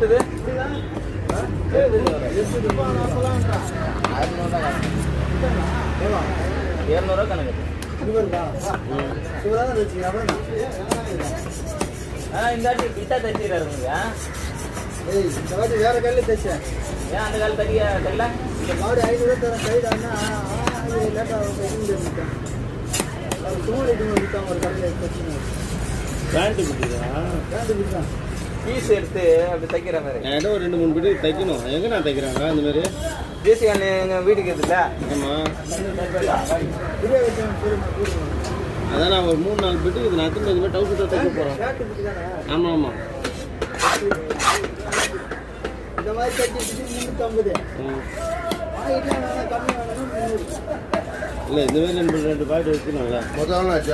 எடுத்தது 700 கணக்கு. இந்த வாட்டி கிட்டா தச்சுக்கிறாருங்க. இந்த வாட்டி வேற கையில் தைச்சேன். ஏன் அந்த கால தடியா தெரியல? இந்த மாடு 500 தரேன் கைடானா லேட்டாக விற்காம ஒரு கடையில் தைச்சிங்க. பேண்ட்டு கொடுத்துருக்கா? பேண்ட்டு கொடுத்தான். பீஸ் எடுத்து அப்படி தைக்கிற மாதிரி. ஏதோ 2-3 பிடி தைக்கணும். எங்கே நான் தைக்கிறாங்க இந்த மாதிரி? தேசிய எங்கள் வீட்டுக்கு இருக்குல்ல. ஆமாம். இதே வச்சு போடுவோம். அதான் நான் ஒரு 3-4 பிட்டு இது நான் திரும்ப இதுமாதிரி டவுசர் தான் தைக்க போகிறேன். பேண்ட்டு கொடுத்து தானே. ஆமாம் ஆமாம். இந்த மாதிரி தைச்சி 350. வாங்கிட்டு கம்மி வேணும் 300. இல்லை இந்த மாதிரி 2 பாக்கெட் வைக்கணும்ல. முதல் நாள்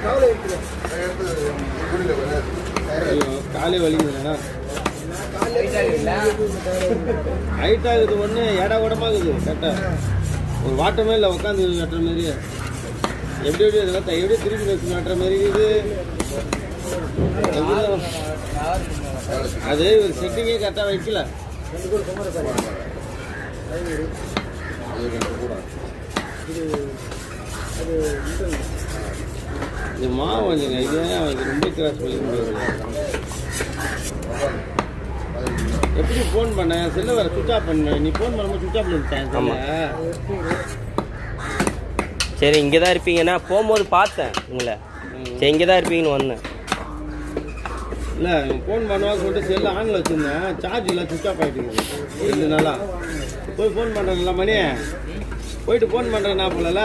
கவலை இருக்குது. ஐயோ காலே வலிக்குதுண்ணா. ஹைட் ஆகுது ஒன்று ஏடா கூடமாகுது கரெக்டாக. ஒரு வாட்டமே இல்லை உட்காந்து நட்டுற மாரி. எப்படி இதெல்லாம் எப்படி திருப்பி வச்சு நட்டுற மாதிரி இருக்குது. அது ஒரு செட்டிங்கே கரெக்டாக வைக்கல. இந்த மாவு வந்துங்க இதே அவனுக்கு ரொம்ப கிராஸ் பண்ணி எப்படி ஃபோன் பண்ணேன் செல்ல வர சுவிட்ச் ஆஃப் பண்ணேன். நீ ஃபோன் பண்ணும்போது சுவிட்ச் ஆஃப் பண்ணிட்டேன். சரி இங்கே தான் இருப்பீங்கன்னா போகும்போது பார்த்தேன் உங்களை. சரி இங்கே தான் இருப்பீங்கன்னு வந்தேன். இல்லை ஃபோன் பண்ணுவான்னு சொல்லிட்டு செல்லு ஆனில் வச்சுருந்தேன். சார்ஜ் இல்லை சுவிட்ச் ஆஃப் ஆகிட்டு 2 நாளாக. போய் ஃபோன் பண்ணுறேன்ல மணி போயிட்டு ஃபோன் பண்ணுறேன் நான் போலல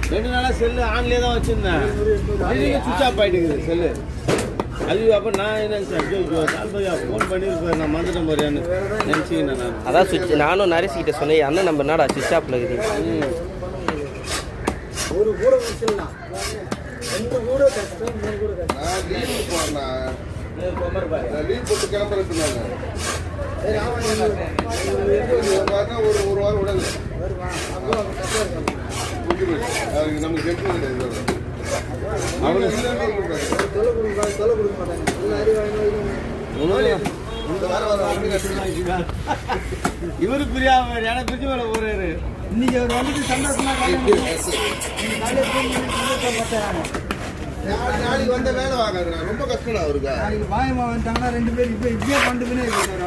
2 நாளாக செல்லு ஆன்லேயே தான் வச்சுருந்தேன். திடீர்னு சுவிட்ச் ஆஃப் ஆகிட்டு செல்லு. ஐயோ அப்போ நான் என்ன நினச்சேன் ஃபோன் பண்ணியிருப்பேன் நான் மறந்துட்டேன் பாரியான்னு நினச்சிக்கினேன் நான். அதான் சுவிட்ச் நானும் நரிசிக்கிட்ட சொன்னேன் அண்ணன் நம்ம என்னடா சுவிட்ச் ஆஃபில் இருக்குது. ஒரு கூட முடிச்சிடலாம். 2 கூட கஷ்டம் 3 கூட கஷ்டம். நான் லீவு போனேன். லீவ் போட்டு கிளம்புறதுக்கு நான் சரி ஆமாம் ஒரு வாரம் விடல வருவான். அப்போ கஷ்டம் இருக்கும். நமக்கு எப்படி அவனு தொலை கொடுக்க மாட்டாங்க. எல்லாம் அறிவாங்க. இந்த வாரம் இவரு புரியாம எனக்கு பிரிச்சு மேலே போறாரு. இன்னைக்கு அவர் வந்துட்டு சந்தோஷமா நாளைக்கு வந்த வேலை வாங்க ரொம்ப கஷ்டம் அவருக்கு. நாளைக்கு பாயமா வந்துட்டாங்கன்னா 2 பேர் இப்போ இப்படியே 2 பேர்